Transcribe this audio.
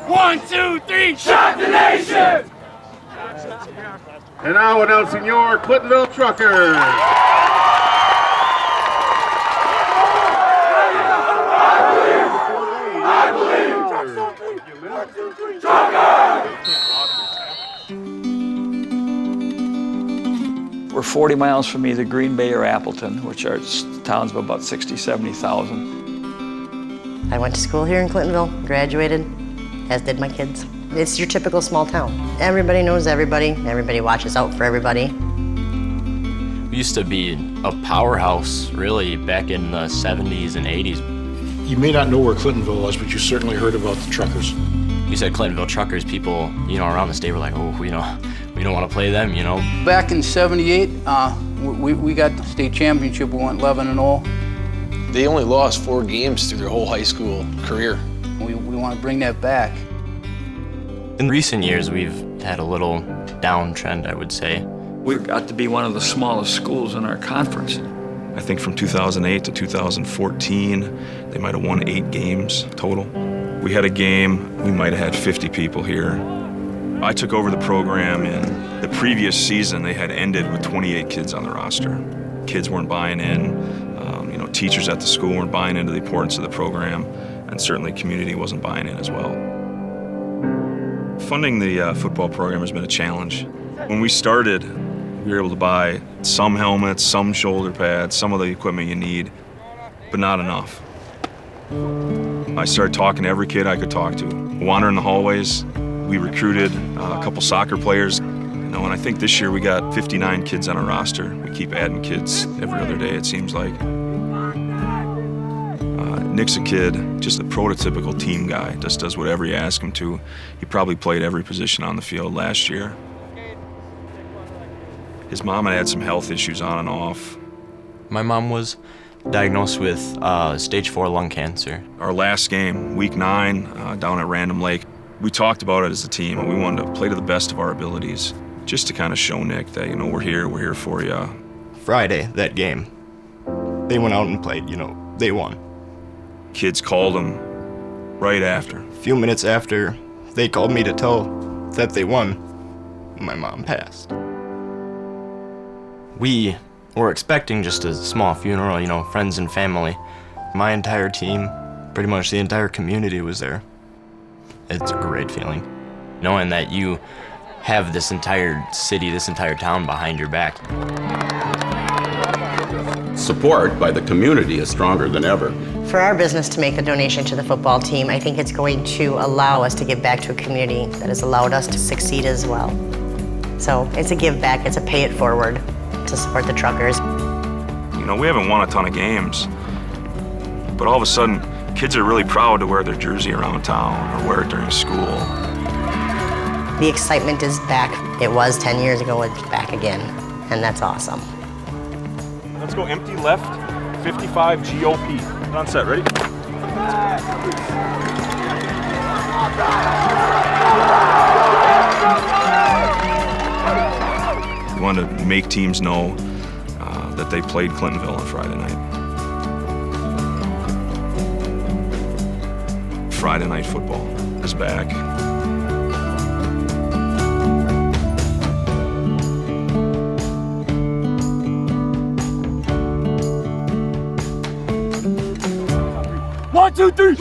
1, 2, 3, shock the nation! And now announcing your Clintonville Truckers. I believe! Truckers! We're 40 miles from either Green Bay or Appleton, which are towns of about 60, 70,000. I went to school here in Clintonville, graduated, as did my kids. It's your typical small town. Everybody knows everybody. Everybody watches out for everybody. We used to be a powerhouse, really, back in the 70s and 80s. You may not know where Clintonville was, but you certainly heard about the Truckers. You said Clintonville Truckers, people, around the state were like, oh, we don't want to play them, Back in '78, we got the state championship. We went 11-0. They only lost 4 games through their whole high school career. We want to bring that back. In recent years, we've had a little downtrend, I would say. We got to be one of the smallest schools in our conference. I think from 2008 to 2014, they might have won 8 games total. We had a game, we might have had 50 people here. I took over the program in the previous season. They had ended with 28 kids on the roster. Kids weren't buying in. Teachers at the school weren't buying into the importance of the program, and certainly community wasn't buying in as well. Funding the football program has been a challenge. When we started, we were able to buy some helmets, some shoulder pads, some of the equipment you need, but not enough. I started talking to every kid I could talk to. Wandering the hallways, we recruited a couple soccer players. And I think this year we got 59 kids on our roster. We keep adding kids every other day, it seems like. Nick's a kid, just a prototypical team guy, just does whatever you ask him to. He probably played every position on the field last year. His mom had some health issues on and off. My mom was diagnosed with stage 4 lung cancer. Our last game, week 9, down at Random Lake, we talked about it as a team, and we wanted to play to the best of our abilities, just to kind of show Nick that, we're here for you. Friday, that game, they went out and played, they won. Kids called him right after. A few minutes after, they called me to tell that they won. My mom passed. We were expecting just a small funeral, friends and family. My entire team, pretty much the entire community was there. It's a great feeling, knowing that you have this entire city, this entire town behind your back. Support by the community is stronger than ever. For our business to make a donation to the football team, I think it's going to allow us to give back to a community that has allowed us to succeed as well. So it's a give back, it's a pay it forward to support the Truckers. We haven't won a ton of games, but all of a sudden, kids are really proud to wear their jersey around town or wear it during school. The excitement is back. It was 10 years ago, it's back again, and that's awesome. Let's go empty left, 55 GOP. On set, ready? We wanted to make teams know that they played Clintonville on Friday night. Friday night football is back. One, two, three,